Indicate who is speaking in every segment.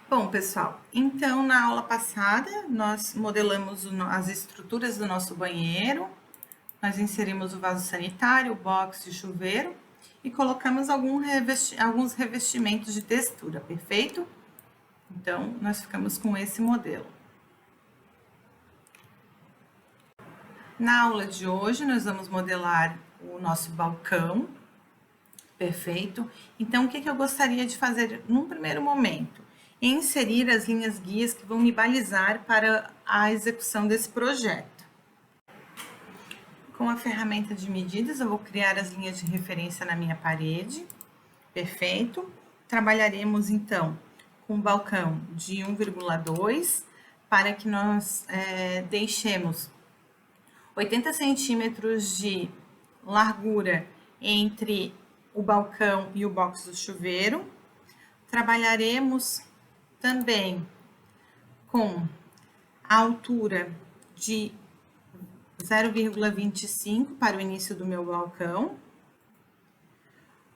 Speaker 1: Bom, pessoal, então na aula passada nós modelamos as estruturas do nosso banheiro, nós inserimos o vaso sanitário, o box e o chuveiro e colocamos alguns revestimentos de textura, perfeito? Então, nós ficamos com esse modelo. Na aula de hoje, nós vamos modelar o nosso balcão, perfeito? Então, o que eu gostaria de fazer num primeiro momento? Inserir as linhas guias que vão me balizar para a execução desse projeto. Com a ferramenta de medidas, eu vou criar as linhas de referência na minha parede, perfeito? Trabalharemos, então, com um balcão de 1,2 para que nós deixemos 80 centímetros de largura entre o balcão e o box do chuveiro. Trabalharemos também com a altura de 0,25 para o início do meu balcão.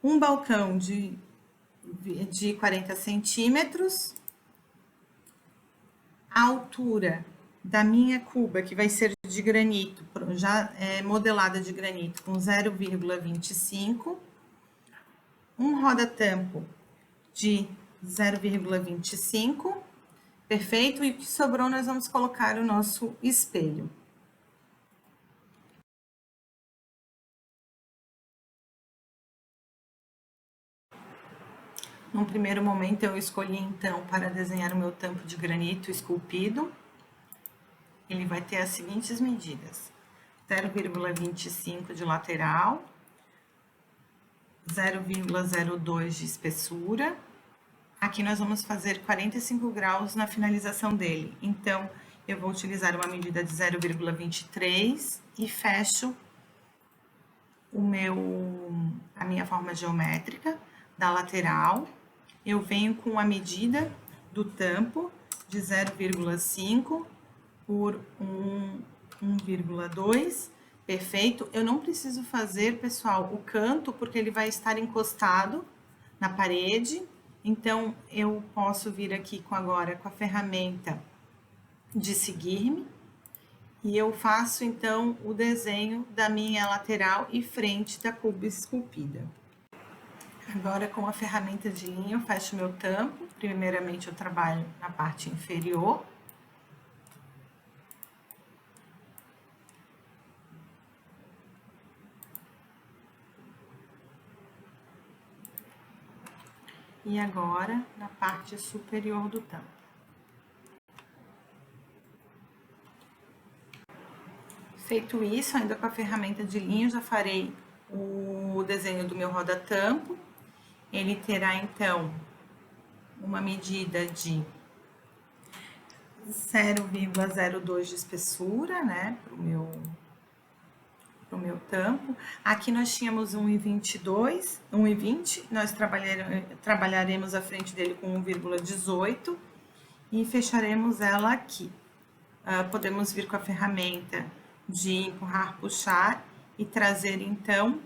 Speaker 1: Um balcão de 40 centímetros. A altura da minha cuba, que vai ser de granito, já modelada de granito, com 0,25. Um roda-tampo de 0,25, perfeito? E o que sobrou, nós vamos colocar o nosso espelho. Num primeiro momento, eu escolhi, então, para desenhar o meu tampo de granito esculpido. Ele vai ter as seguintes medidas: 0,25 de lateral, 0,02 de espessura. Aqui nós vamos fazer 45 graus na finalização dele. Então, eu vou utilizar uma medida de 0,23 e fecho a minha forma geométrica da lateral. Eu venho com a medida do tampo de 0,5 por 1,2, perfeito? Eu não preciso fazer, pessoal, o canto, porque ele vai estar encostado na parede. Então, eu posso vir aqui agora com a ferramenta de seguir-me e eu faço, então, o desenho da minha lateral e frente da cuba esculpida. Agora, com a ferramenta de linha, eu fecho meu tampo. Primeiramente, eu trabalho na parte inferior. E agora, na parte superior do tampo. Feito isso, ainda com a ferramenta de linha, eu já farei o desenho do meu roda-tampo. Ele terá, então, uma medida de 0,02 de espessura, né, pro meu tampo. Aqui nós tínhamos 1,20, nós trabalharemos a frente dele com 1,18 e fecharemos ela aqui. Podemos vir com a ferramenta de empurrar, puxar e trazer, então,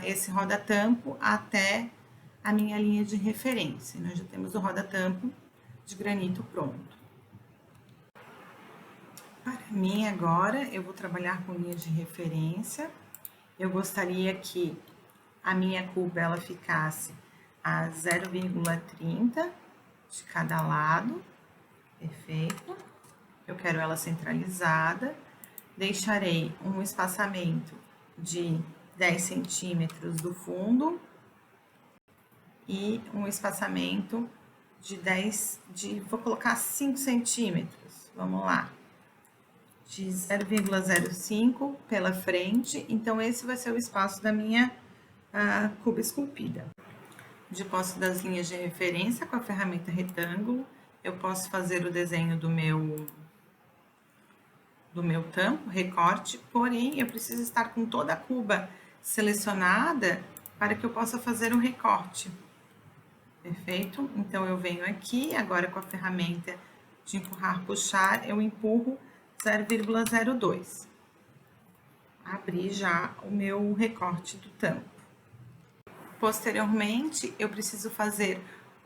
Speaker 1: esse roda-tampo até a minha linha de referência. Nós já temos o roda-tampo de granito pronto. Para mim, agora, eu vou trabalhar com linha de referência. Eu gostaria que a minha cuba, ela ficasse a 0,30 de cada lado, perfeito? Eu quero ela centralizada. Deixarei um espaçamento de 10 centímetros do fundo e um espaçamento vou colocar 5 centímetros, vamos lá, de 0,05 pela frente. Então, esse vai ser o espaço da minha cuba esculpida. De posse das linhas de referência, com a ferramenta retângulo, eu posso fazer o desenho do meu tampo, recorte, porém, eu preciso estar com toda a cuba selecionada para que eu possa fazer o recorte. Perfeito? Então, eu venho aqui, agora com a ferramenta de empurrar, puxar, eu empurro 0,02. Abri já o meu recorte do tampo. Posteriormente, eu preciso fazer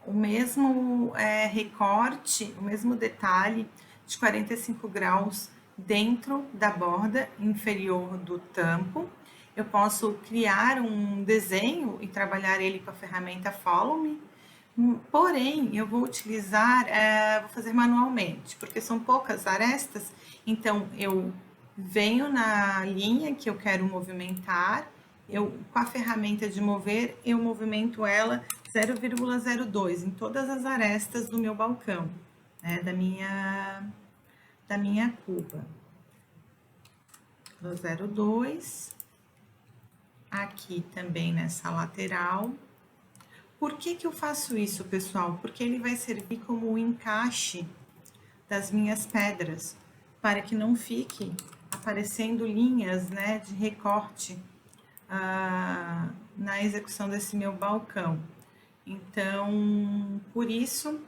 Speaker 1: o mesmo recorte, o mesmo detalhe de 45 graus dentro da borda inferior do tampo. Eu posso criar um desenho e trabalhar ele com a ferramenta Follow Me, porém eu vou utilizar, vou fazer manualmente, porque são poucas arestas, então eu venho na linha que eu quero movimentar, com a ferramenta de mover, eu movimento ela 0,02 em todas as arestas do meu balcão, né, da minha cuba. 0,2, aqui também nessa lateral. Por que que eu faço isso, pessoal? Porque ele vai servir como um encaixe das minhas pedras, para que não fique aparecendo linhas, né, de recorte na execução desse meu balcão. Então, por isso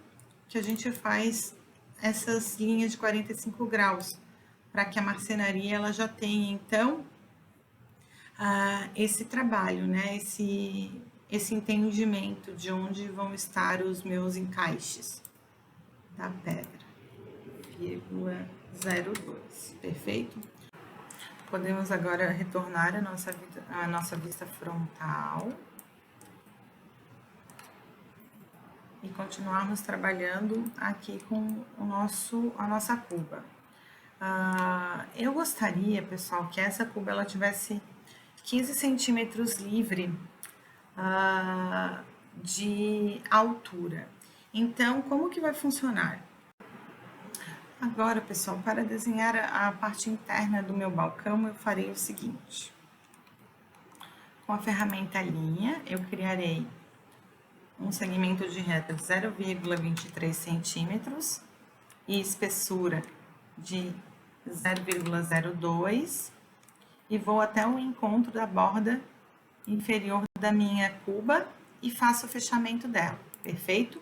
Speaker 1: que a gente faz essas linhas de 45 graus, para que a marcenaria ela já tenha, então, esse trabalho, né, esse entendimento de onde vão estar os meus encaixes da pedra. 0,02, perfeito? Podemos agora retornar a nossa vista frontal e continuarmos trabalhando aqui com a nossa cuba. Eu gostaria, pessoal, que essa cuba ela tivesse 15 centímetros livre de altura. Então, como que vai funcionar? Agora, pessoal, para desenhar a parte interna do meu balcão, eu farei o seguinte. Com a ferramenta linha, eu criarei um segmento de reta de 0,23 centímetros e espessura de 0,02 e vou até o encontro da borda inferior da minha cuba e faço o fechamento dela, perfeito?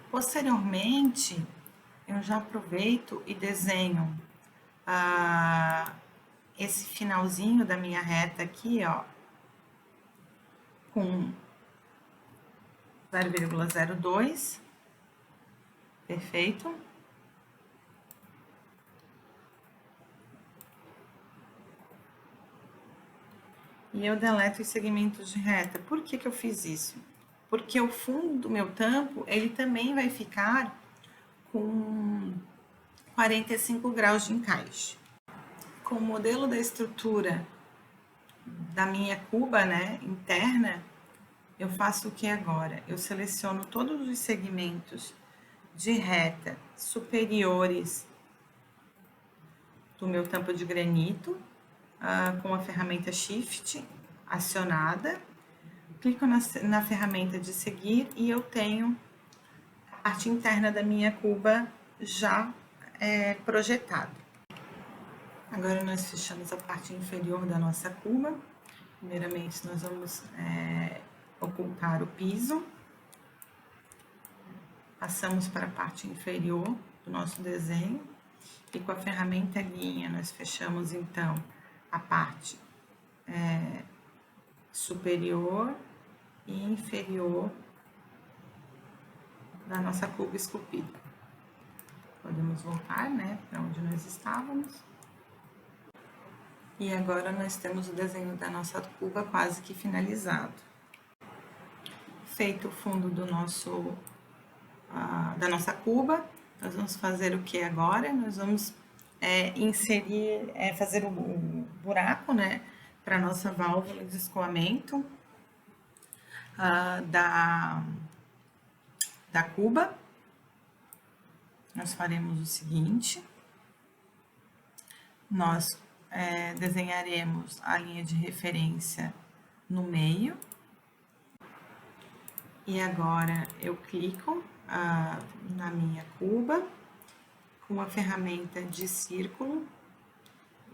Speaker 1: Posteriormente, eu já aproveito e desenho esse finalzinho da minha reta aqui, ó, com 0,02, perfeito? E eu deleto os segmentos de reta. Por que que eu fiz isso? Porque o fundo do meu tampo, ele também vai ficar com 45 graus de encaixe. Com o modelo da estrutura da minha cuba, né, interna, eu faço o que agora? Eu seleciono todos os segmentos de reta superiores do meu tampo de granito, com a ferramenta Shift acionada, clico na ferramenta de seguir e eu tenho a parte interna da minha cuba já projetada. Agora nós fechamos a parte inferior da nossa cuba. Primeiramente nós vamos ocultar o piso. Passamos para a parte inferior do nosso desenho e com a ferramenta linha nós fechamos então a parte superior e inferior da nossa cuba esculpida. Podemos voltar, né, para onde nós estávamos. E agora nós temos o desenho da nossa cuba quase que finalizado. Feito o fundo do da nossa cuba, nós vamos fazer o que agora? Nós vamos inserir, fazer o buraco, né, para nossa válvula de escoamento da cuba. Nós faremos o seguinte, nós desenharemos a linha de referência no meio. E agora eu clico na minha cuba, com a ferramenta de círculo,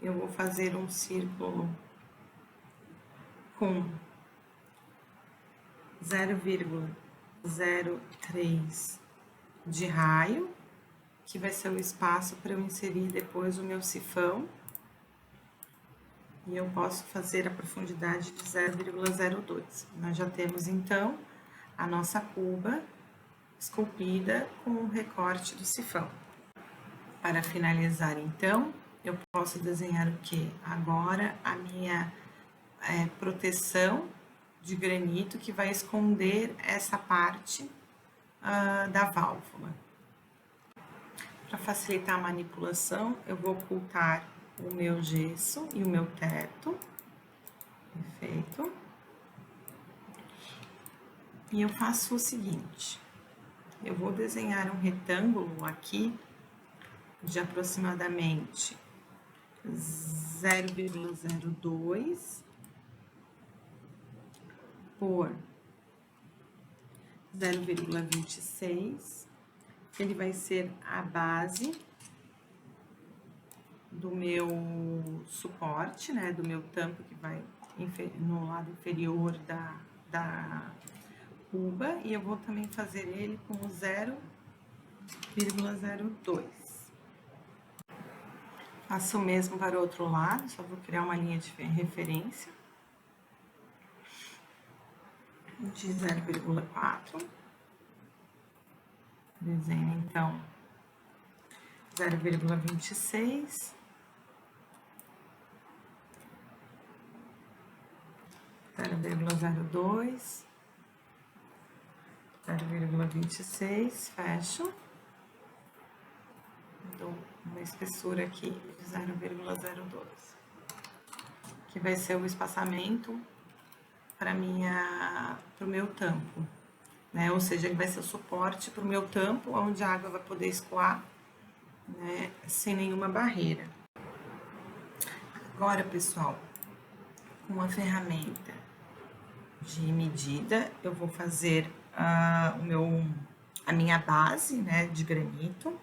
Speaker 1: eu vou fazer um círculo com 0,03 de raio, que vai ser o espaço para eu inserir depois o meu sifão. E eu posso fazer a profundidade de 0,02. Nós já temos, então, a nossa cuba esculpida com o recorte do sifão. Para finalizar, então, eu posso desenhar o que? Agora, a minha proteção de granito que vai esconder essa parte da válvula. Para facilitar a manipulação, eu vou ocultar o meu gesso e o meu teto. Perfeito. E eu faço o seguinte, eu vou desenhar um retângulo aqui de aproximadamente 0,02 por 0,26, ele vai ser a base do meu suporte, né, do meu tampo que vai no lado inferior da cuba, e eu vou também fazer ele com 0,02. Faço o mesmo para o outro lado, só vou criar uma linha de referência de 0,4. Desenho, então, 0,26. 0,02. 0,26, fecho. Dou uma espessura aqui de 0,02, que vai ser o espaçamento para o meu tampo, né? Ou seja, ele vai ser o suporte para o meu tampo, onde a água vai poder escoar, né? Sem nenhuma barreira. Agora, pessoal, com a ferramenta de medida, eu vou fazer a minha base, né, de granito,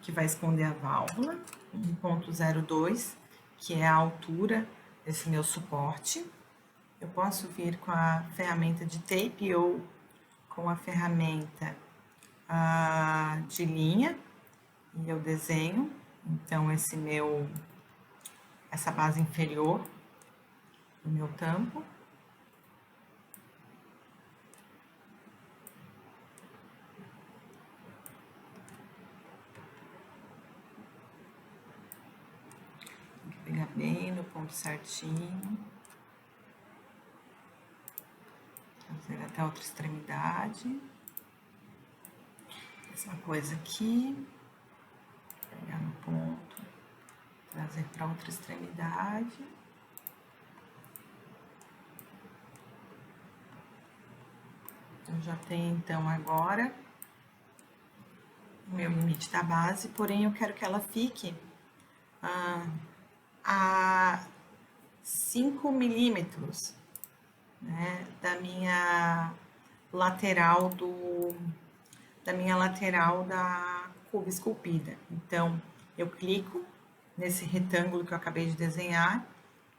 Speaker 1: que vai esconder a válvula, 1,02, que é a altura desse meu suporte. Eu posso vir com a ferramenta de tape ou com a ferramenta de linha, e eu desenho, então, essa base inferior do meu tampo. Pegar bem no ponto certinho, fazer até a outra extremidade. Mesma coisa aqui, pegar no ponto, trazer para outra extremidade. Eu já tenho, então, agora o meu limite da base, porém eu quero que ela fique a 5 milímetros, né, da minha lateral da cuba esculpida. Então, eu clico nesse retângulo que eu acabei de desenhar,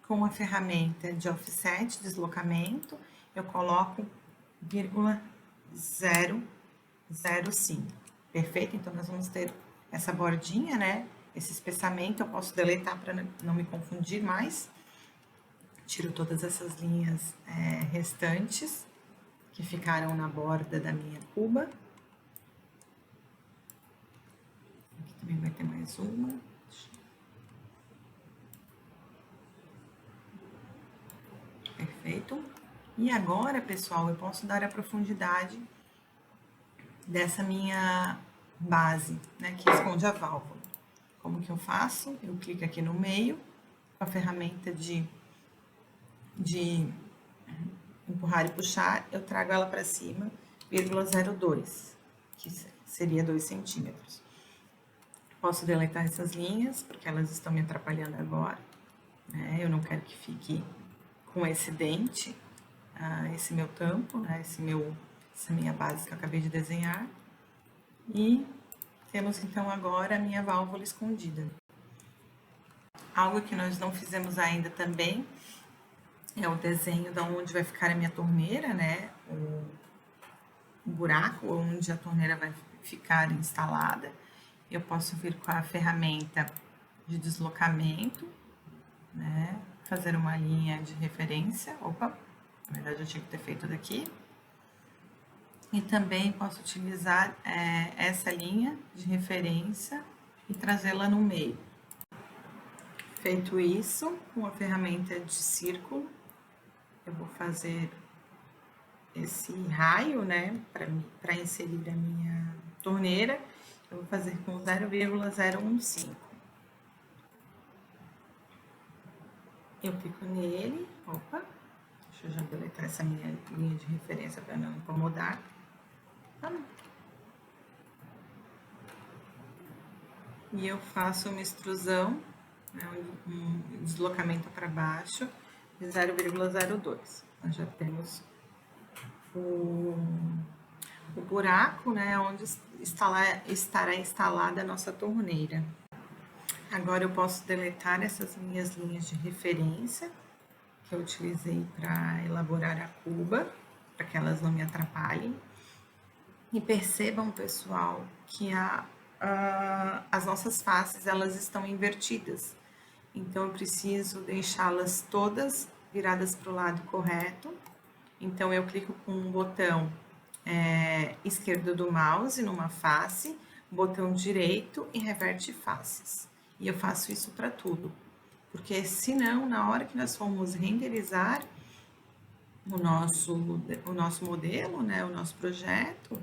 Speaker 1: com a ferramenta de offset, deslocamento, eu coloco 0,05. Perfeito? Então, nós vamos ter essa bordinha, né? Esse espessamento, eu posso deletar para não me confundir mais. Tiro todas essas linhas restantes que ficaram na borda da minha cuba. Aqui também vai ter mais uma. Perfeito. E agora, pessoal, eu posso dar a profundidade dessa minha base, né, que esconde a válvula. Como que eu faço? Eu clico aqui no meio, com a ferramenta de empurrar e puxar, eu trago ela para cima, 0,02, que seria 2 centímetros. Posso deletar essas linhas, porque elas estão me atrapalhando agora, né? Eu não quero que fique com esse dente, esse meu tampo, né? Essa minha base que eu acabei de desenhar. E temos, então, agora a minha válvula escondida. Algo que nós não fizemos ainda também é o desenho de onde vai ficar a minha torneira, né? O buraco onde a torneira vai ficar instalada. Eu posso vir com a ferramenta de deslocamento, né? Fazer uma linha de referência. Opa, na verdade eu tinha que ter feito daqui. E também posso utilizar essa linha de referência e trazê-la no meio. Feito isso, com a ferramenta de círculo, eu vou fazer esse raio, né, para inserir a minha torneira. Eu vou fazer com 0,015. Eu clico nele, opa, deixa eu já deletar essa minha linha de referência para não incomodar. E eu faço uma extrusão, né, um deslocamento para baixo de 0,02. Nós já temos o buraco, né, onde estará instalada a nossa torneira. Agora eu posso deletar essas minhas linhas de referência que eu utilizei para elaborar a cuba, para que elas não me atrapalhem. E percebam, pessoal, que as nossas faces, elas estão invertidas. Então, eu preciso deixá-las todas viradas para o lado correto. Então, eu clico com o botão esquerdo do mouse numa face, botão direito e reverte faces. E eu faço isso para tudo, porque senão, na hora que nós formos renderizar o nosso modelo, né, o nosso projeto,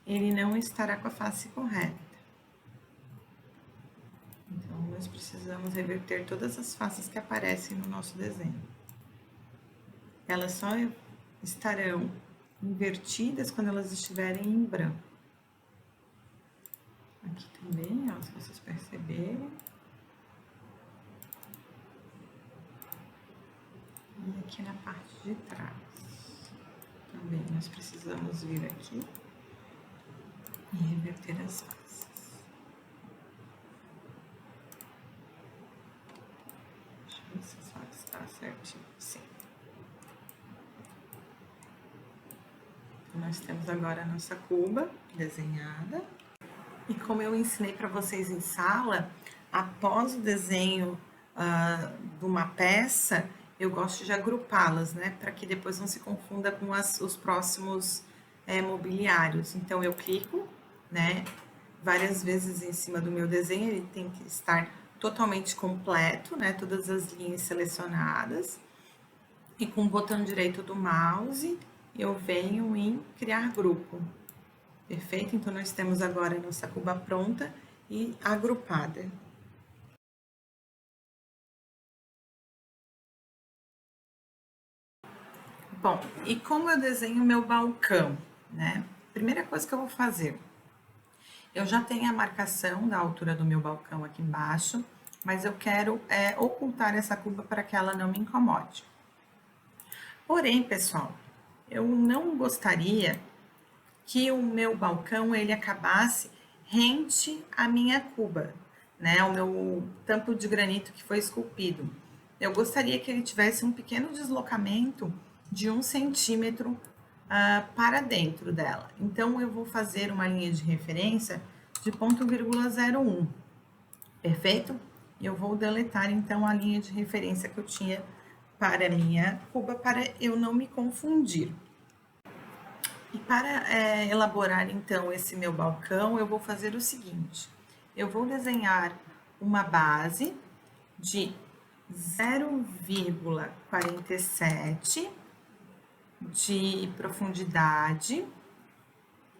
Speaker 1: ele não estará com a face correta. Então, nós precisamos reverter todas as faces que aparecem no nosso desenho. Elas só estarão invertidas quando elas estiverem em branco. Aqui também, ó, se vocês perceberem. E aqui na parte de trás. Também nós precisamos vir aqui e reverter as faces. Deixa eu ver se essa face está certinho. Sim. Então, nós temos agora a nossa cuba desenhada. E como eu ensinei para vocês em sala, após o desenho de uma peça, eu gosto de agrupá-las, né? Para que depois não se confunda com os próximos mobiliários. Então, eu clico, né? Várias vezes em cima do meu desenho, ele tem que estar totalmente completo, né? Todas as linhas selecionadas. E com o botão direito do mouse, eu venho em criar grupo. Perfeito? Então, nós temos agora a nossa cuba pronta e agrupada. Bom, e como eu desenho o meu balcão, né? Primeira coisa que eu vou fazer, eu já tenho a marcação da altura do meu balcão aqui embaixo, mas eu quero ocultar essa cuba para que ela não me incomode. Porém, pessoal, eu não gostaria que o meu balcão ele acabasse rente à minha cuba, né? O meu tampo de granito que foi esculpido. Eu gostaria que ele tivesse um pequeno deslocamento de 1 centímetro para dentro dela. Então, eu vou fazer uma linha de referência de 0,01, perfeito? Eu vou deletar, então, a linha de referência que eu tinha para a minha cuba, para eu não me confundir. E para elaborar, então, esse meu balcão, eu vou fazer o seguinte. Eu vou desenhar uma base de 0,47 de profundidade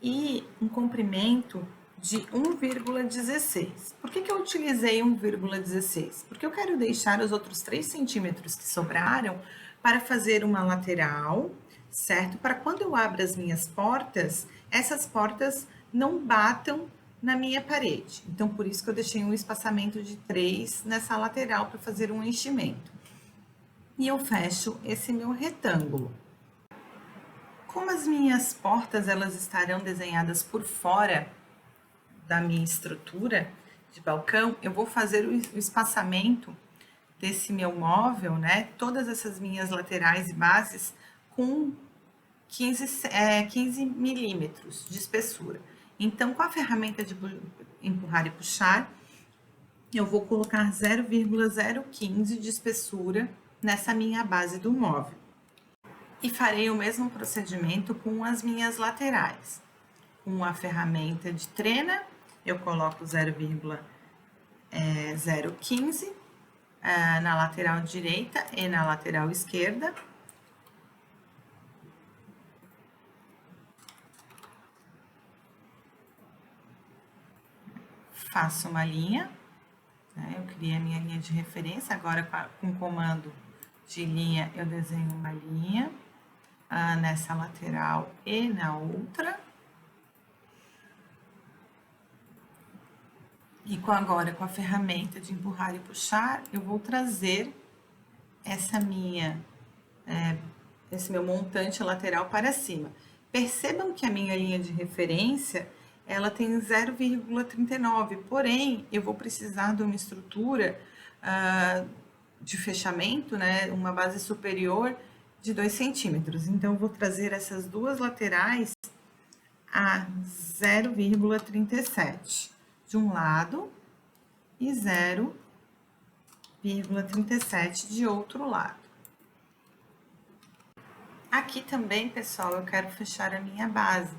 Speaker 1: e um comprimento de 1,16. Por que eu utilizei 1,16? Porque eu quero deixar os outros 3 centímetros que sobraram para fazer uma lateral, certo? Para quando eu abro as minhas portas, essas portas não batam na minha parede. Então, por isso que eu deixei um espaçamento de 3 nessa lateral para fazer um enchimento. E eu fecho esse meu retângulo. Como as minhas portas elas estarão desenhadas por fora da minha estrutura de balcão, eu vou fazer o espaçamento desse meu móvel, né? Todas essas minhas laterais e bases com 15 milímetros de espessura. Então, com a ferramenta de empurrar e puxar, eu vou colocar 0,015 de espessura nessa minha base do móvel. E farei o mesmo procedimento com as minhas laterais. Com a ferramenta de trena, eu coloco 0,015 na lateral direita e na lateral esquerda. Faço uma linha, né? Eu criei a minha linha de referência, agora com o comando de linha eu desenho uma linha nessa lateral e na outra. E agora com a ferramenta de empurrar e puxar, eu vou trazer esse meu montante lateral para cima. Percebam que a minha linha de referência, ela tem 0,39, porém, eu vou precisar de uma estrutura de fechamento, né, uma base superior de 2 centímetros. Então, eu vou trazer essas duas laterais a 0,37 de um lado e 0,37 de outro lado. Aqui também, pessoal, eu quero fechar a minha base,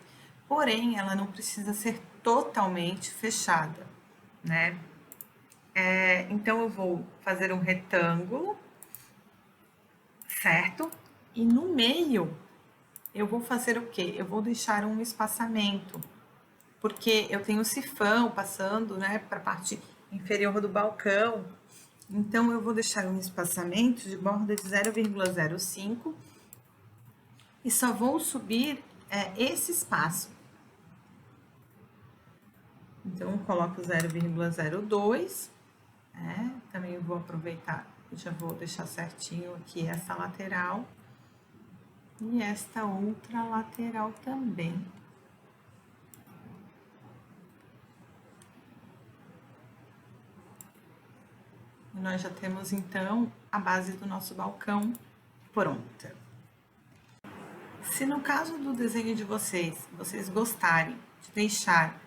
Speaker 1: porém, ela não precisa ser totalmente fechada, né? Então, eu vou fazer um retângulo, certo? E no meio, eu vou fazer o quê? Eu vou deixar um espaçamento, porque eu tenho sifão passando, né, para a parte inferior do balcão. Então, eu vou deixar um espaçamento de borda de 0,05 e só vou subir esse espaço. Então, eu coloco 0,02, também vou aproveitar, já vou deixar certinho aqui essa lateral e esta outra lateral também. E nós já temos, então, a base do nosso balcão pronta. Se no caso do desenho de vocês gostarem de deixar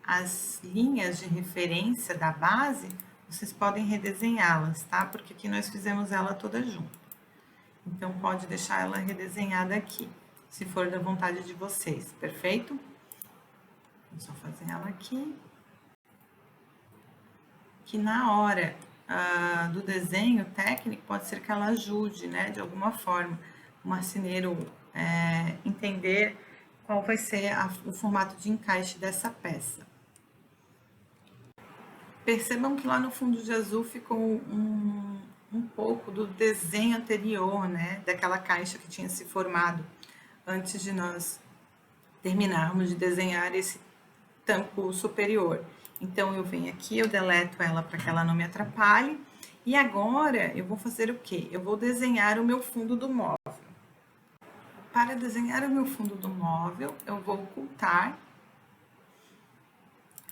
Speaker 1: as linhas de referência da base, vocês podem redesenhá-las, tá? Porque aqui nós fizemos ela toda junto. Então, pode deixar ela redesenhada aqui, se for da vontade de vocês, perfeito? Vou só fazer ela aqui. Que na hora do desenho técnico, pode ser que ela ajude, né? De alguma forma, o marceneiro entender qual vai ser o formato de encaixe dessa peça. Percebam que lá no fundo de azul ficou um pouco do desenho anterior, né? Daquela caixa que tinha se formado antes de nós terminarmos de desenhar esse tampo superior. Então, eu venho aqui, eu deleto ela para que ela não me atrapalhe. E agora, eu vou fazer o quê? Eu vou desenhar o meu fundo do móvel. Para desenhar o meu fundo do móvel, eu vou ocultar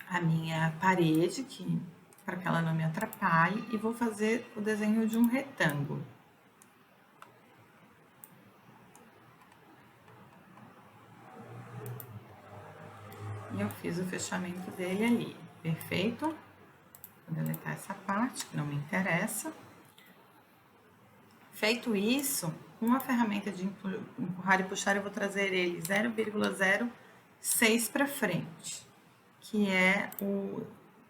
Speaker 1: a minha parede, para que ela não me atrapalhe, e vou fazer o desenho de um retângulo. E eu fiz o fechamento dele ali, perfeito? Vou deletar essa parte, que não me interessa. Feito isso, com a ferramenta de empurrar e puxar, eu vou trazer ele 0,06 para frente, que é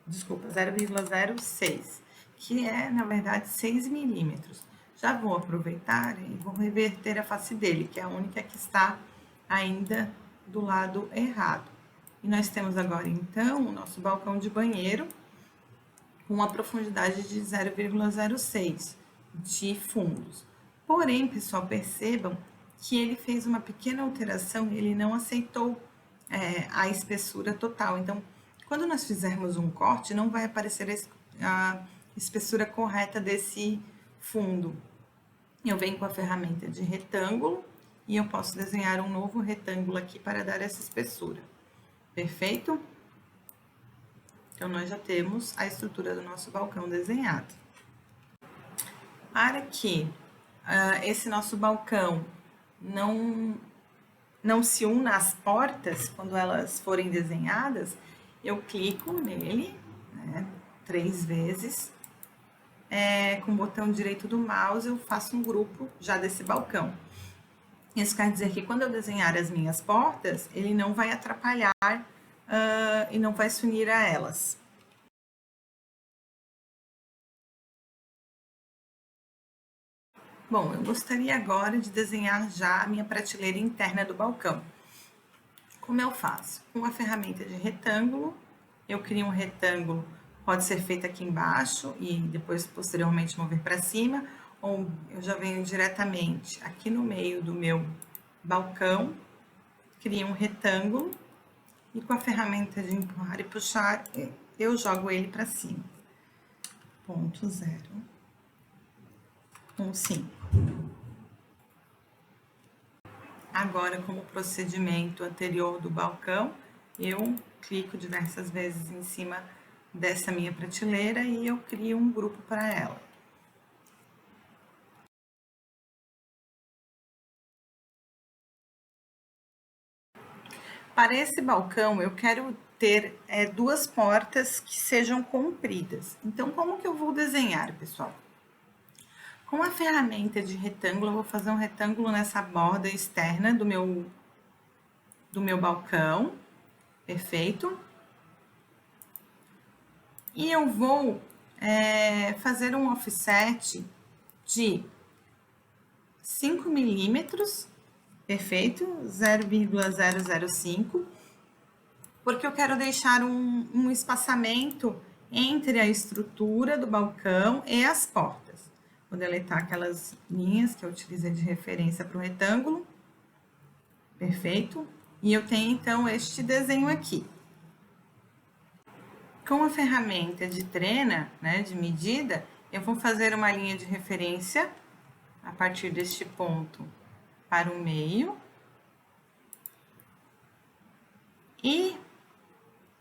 Speaker 1: desculpa, 0,06, que é, na verdade, 6 milímetros. Já vou aproveitar e vou reverter a face dele, que é a única que está ainda do lado errado. E nós temos agora, então, o nosso balcão de banheiro com uma profundidade de 0,06 de fundos. Porém, pessoal, percebam que ele fez uma pequena alteração, ele não aceitou a espessura total. Então, quando nós fizermos um corte, não vai aparecer a espessura correta desse fundo. Eu venho com a ferramenta de retângulo e eu posso desenhar um novo retângulo aqui para dar essa espessura. Perfeito? Então, nós já temos a estrutura do nosso balcão desenhado. Para que esse nosso balcão não se una às portas, quando elas forem desenhadas, eu clico nele, né, 3 vezes. Com o botão direito do mouse, eu faço um grupo já desse balcão. Isso quer dizer que quando eu desenhar as minhas portas, ele não vai atrapalhar e não vai se unir a elas. Bom, eu gostaria agora de desenhar já a minha prateleira interna do balcão. Como eu faço? Com a ferramenta de retângulo, eu crio um retângulo, pode ser feito aqui embaixo e depois posteriormente mover para cima, ou eu já venho diretamente aqui no meio do meu balcão, crio um retângulo e com a ferramenta de empurrar e puxar, eu jogo ele para cima. Ponto 0,15. Agora, como procedimento anterior do balcão, eu clico diversas vezes em cima dessa minha prateleira e eu crio um grupo para ela. Para esse balcão, eu quero ter duas portas que sejam compridas. Então, como que eu vou desenhar, pessoal? Com a ferramenta de retângulo, eu vou fazer um retângulo nessa borda externa do meu balcão, perfeito? E eu vou fazer um offset de 5 milímetros, perfeito? 0,005, porque eu quero deixar um espaçamento entre a estrutura do balcão e as portas. Vou deletar aquelas linhas que eu utilizei de referência para o retângulo, perfeito? E eu tenho, então, este desenho aqui. Com a ferramenta de trena, né, de medida, eu vou fazer uma linha de referência a partir deste ponto para o meio. E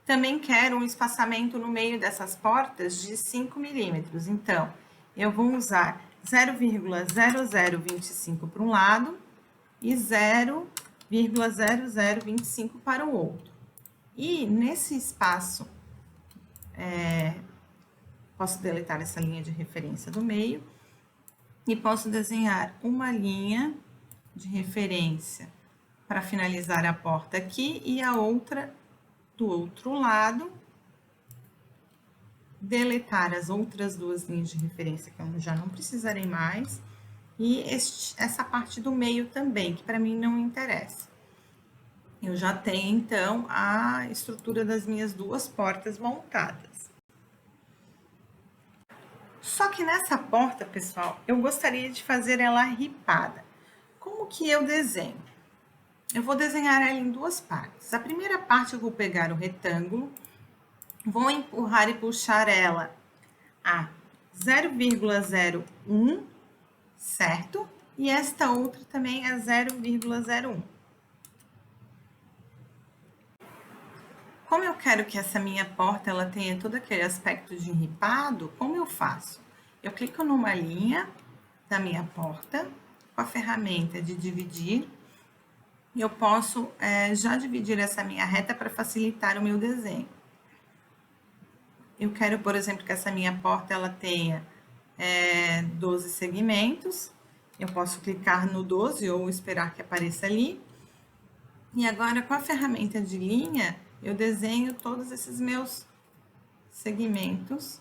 Speaker 1: também quero um espaçamento no meio dessas portas de 5 milímetros. Então, eu vou usar 0,0025 para um lado e 0,0025 para o outro. E nesse espaço, posso deletar essa linha de referência do meio e posso desenhar uma linha de referência para finalizar a porta aqui e a outra do outro lado, deletar as outras duas linhas de referência que eu já não precisarei mais e essa parte do meio também, que para mim não interessa. Eu já tenho, então, a estrutura das minhas duas portas montadas. Só que nessa porta, pessoal, eu gostaria de fazer ela ripada. Como que eu desenho? Eu vou desenhar ela em duas partes. A primeira parte eu vou pegar o retângulo, vou empurrar e puxar ela a 0,01, certo? E esta outra também é 0,01. Como eu quero que essa minha porta ela tenha todo aquele aspecto de ripado, como eu faço? Eu clico numa linha da minha porta com a ferramenta de dividir. Eu posso já dividir essa minha reta para facilitar o meu desenho. Eu quero, por exemplo, que essa minha porta ela tenha 12 segmentos. Eu posso clicar no 12 ou esperar que apareça ali. E agora, com a ferramenta de linha, eu desenho todos esses meus segmentos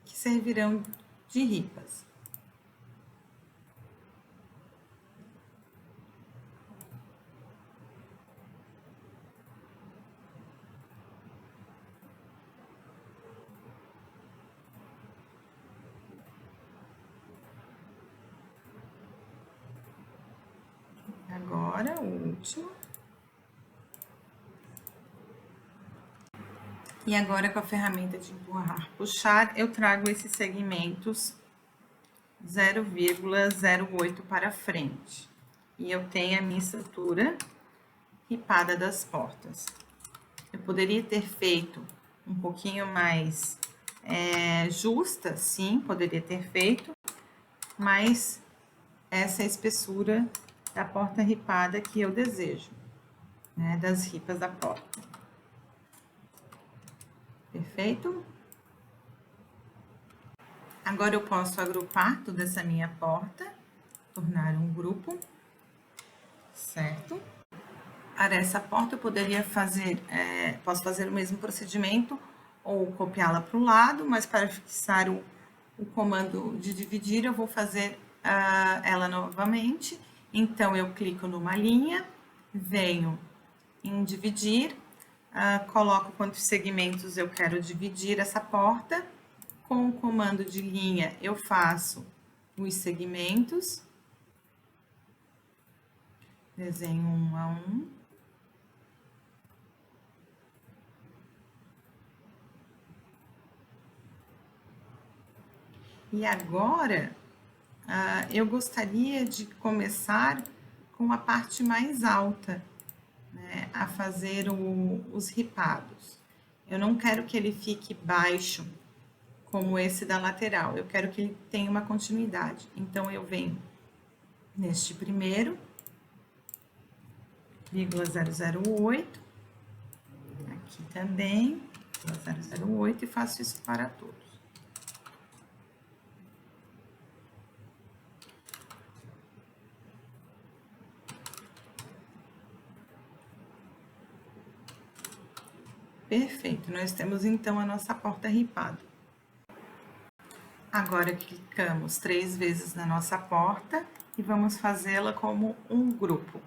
Speaker 1: que servirão de ripas. Agora, o último. E agora, com a ferramenta de empurrar, puxar, eu trago esses segmentos 0,08 para frente. E eu tenho a minha estrutura ripada das portas. Eu poderia ter feito um pouquinho mais justa, sim, poderia ter feito, mas essa é a espessura da porta ripada que eu desejo, né, das ripas da porta. Perfeito? Agora eu posso agrupar toda essa minha porta, tornar um grupo. certo? Para essa porta eu poderia fazer, posso fazer o mesmo procedimento ou copiá-la para o lado, mas para fixar o comando de dividir eu vou fazer ela novamente. Então eu clico numa linha, venho em dividir, coloco quantos segmentos eu quero dividir essa porta. Com o comando de linha eu faço os segmentos, desenho um a um. E agora, eu gostaria de começar com a parte mais alta, né, a fazer os ripados. Eu não quero que ele fique baixo, como esse da lateral, eu quero que ele tenha uma continuidade. Então, eu venho neste primeiro, 008, aqui também, 008, e faço isso para todos. Perfeito, nós temos então a nossa porta ripada. Agora clicamos 3 vezes na nossa porta e vamos fazê-la como um grupo.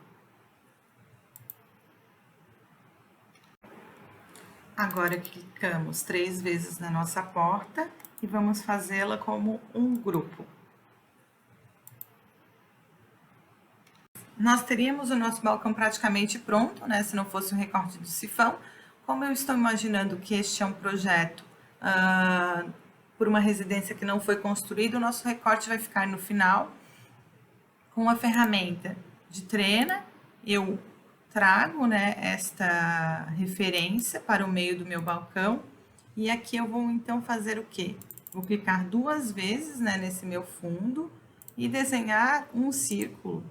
Speaker 1: Agora clicamos 3 vezes na nossa porta e vamos fazê-la como um grupo. Nós teríamos o nosso balcão praticamente pronto, né, se não fosse um recorte de sifão. Como eu estou imaginando que este é um projeto por uma residência que não foi construída, o nosso recorte vai ficar no final. Com a ferramenta de trena, eu trago, né, esta referência para o meio do meu balcão. E aqui eu vou então fazer o quê? Vou clicar 2 vezes, né, nesse meu fundo e desenhar um círculo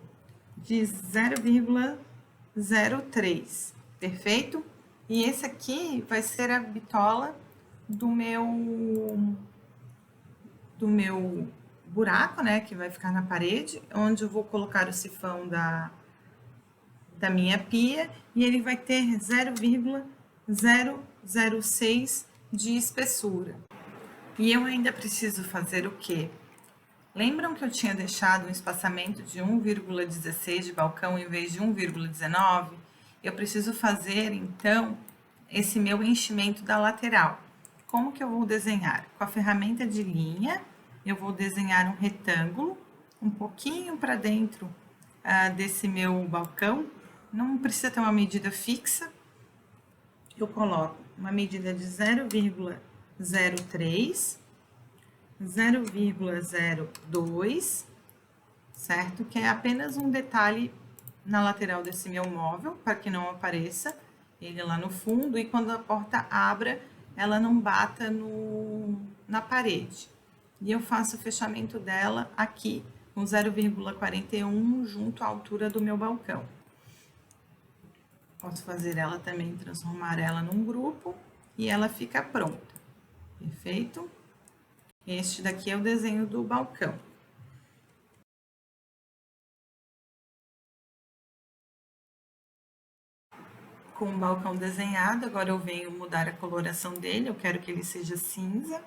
Speaker 1: de 0,03, perfeito? E esse aqui vai ser a bitola do meu buraco, né, que vai ficar na parede, onde eu vou colocar o sifão da minha pia, e ele vai ter 0,006 de espessura. E eu ainda preciso fazer o quê? Lembram que eu tinha deixado um espaçamento de 1,16 de balcão em vez de 1,19? Eu preciso fazer, então, esse meu enchimento da lateral. Como que eu vou desenhar? Com a ferramenta de linha, eu vou desenhar um retângulo, um pouquinho para dentro desse meu balcão. Não precisa ter uma medida fixa. Eu coloco uma medida de 0,03, 0,02, certo? Que é apenas um detalhe na lateral desse meu móvel, para que não apareça ele lá no fundo, e quando a porta abra, ela não bata na parede. E eu faço o fechamento dela aqui, com 0,41 junto à altura do meu balcão. Posso fazer ela também, transformar ela num grupo, e ela fica pronta. Perfeito? Este daqui é o desenho do balcão. Com o balcão desenhado, agora eu venho mudar a coloração dele, eu quero que ele seja cinza.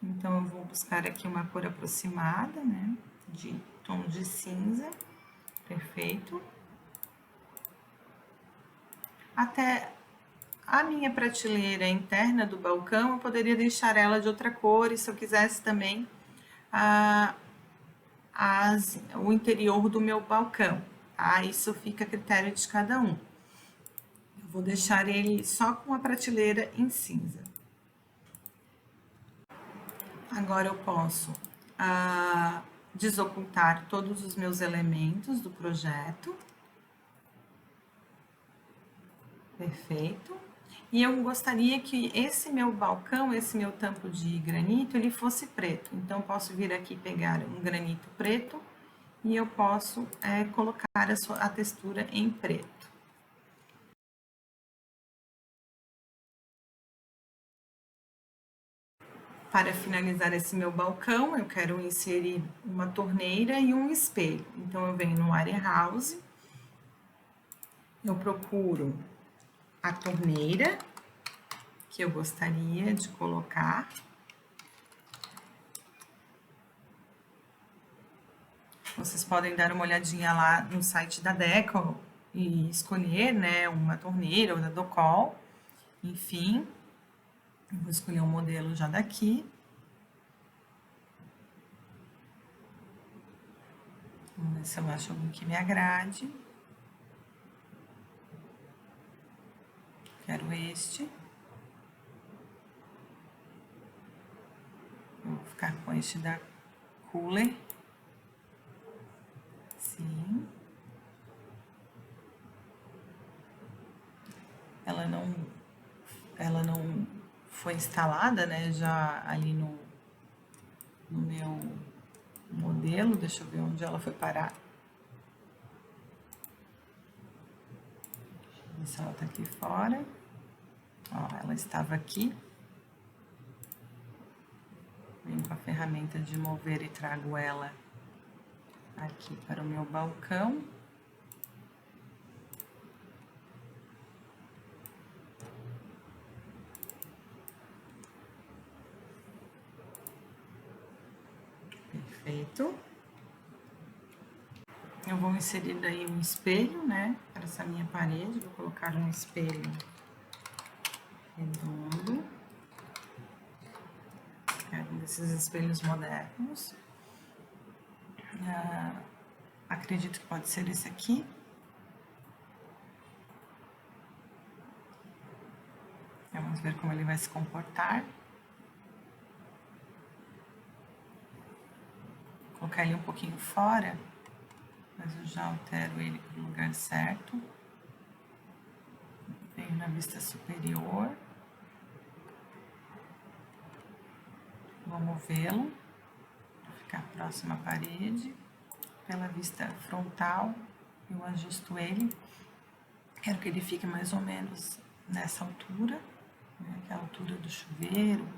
Speaker 1: Então, eu vou buscar aqui uma cor aproximada, né, de tom de cinza. Perfeito. Até a minha prateleira interna do balcão, eu poderia deixar ela de outra cor, e se eu quisesse também o interior do meu balcão, tá? Isso fica a critério de cada um. Eu vou deixar ele só com a prateleira em cinza. Agora eu posso desocultar todos os meus elementos do projeto. Perfeito. E eu gostaria que esse meu balcão, esse meu tampo de granito, ele fosse preto. Então, eu posso vir aqui pegar um granito preto e eu posso colocar a textura em preto. Para finalizar esse meu balcão, eu quero inserir uma torneira e um espelho. Então, eu venho no Area House, eu procuro a torneira que eu gostaria de colocar. Vocês podem dar uma olhadinha lá no site da Deco e escolher, né, uma torneira ou da Docol. Enfim, eu vou escolher um modelo já daqui. Vamos ver se eu acho algum que me agrade. Quero este. Vou ficar com este da Cooler. Sim. Ela não foi instalada, né, já ali no meu modelo. Deixa eu ver onde ela foi parar. Deixa eu ver se ela tá aqui fora. Ó, ela estava aqui. Venho com a ferramenta de mover e trago ela aqui para o meu balcão. Perfeito. Eu vou inserir daí um espelho, né, para essa minha parede. Vou colocar um espelho redondo. Um desses espelhos modernos. Acredito que pode ser esse aqui. Vamos ver como ele vai se comportar. Vou colocar ele um pouquinho fora, mas eu já altero ele para o lugar certo. Venho na vista superior. Vou movê-lo para ficar próximo à parede. Pela vista frontal, eu ajusto ele. Quero que ele fique mais ou menos nessa altura, né, que é a altura do chuveiro,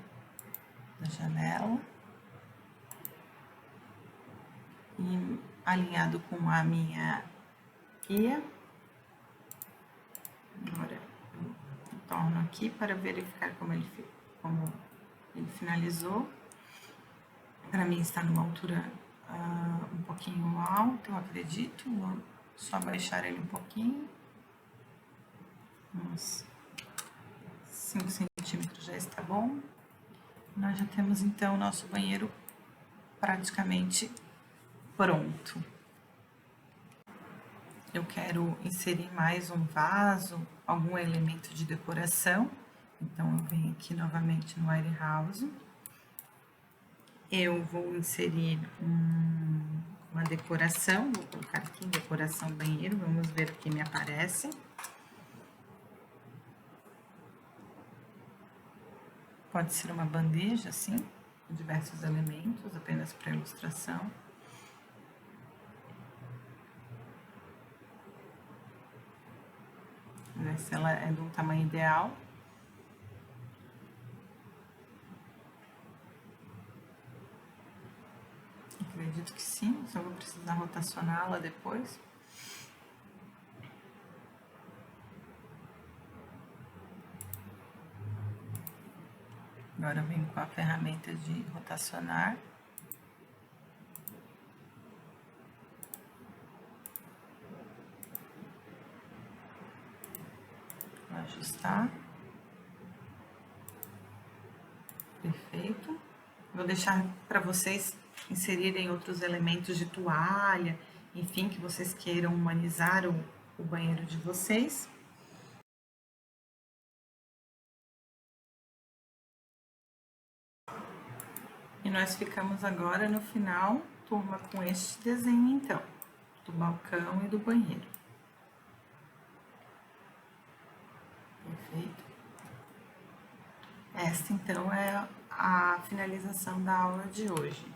Speaker 1: da janela. E alinhado com a minha pia. Agora eu torno aqui para verificar como ele finalizou. Para mim está numa altura um pouquinho alta, eu acredito. Vou só baixar ele um pouquinho. Uns 5 centímetros já está bom. Nós já temos então o nosso banheiro praticamente pronto. Eu quero inserir mais um vaso, algum elemento de decoração. Então, eu venho aqui novamente no Aire House. Eu vou inserir uma decoração, vou colocar aqui decoração banheiro, vamos ver o que me aparece. Pode ser uma bandeja, assim, com diversos elementos, apenas para ilustração. Ver se ela é de um tamanho ideal. Acredito que sim, só vou precisar rotacioná-la depois. Agora eu venho com a ferramenta de rotacionar. Vou ajustar. Perfeito. Vou deixar para vocês inserirem outros elementos de toalha, enfim, que vocês queiram humanizar o banheiro de vocês. E nós ficamos agora no final, turma, com este desenho, então, do balcão e do banheiro. Perfeito? Esta, então, é a finalização da aula de hoje.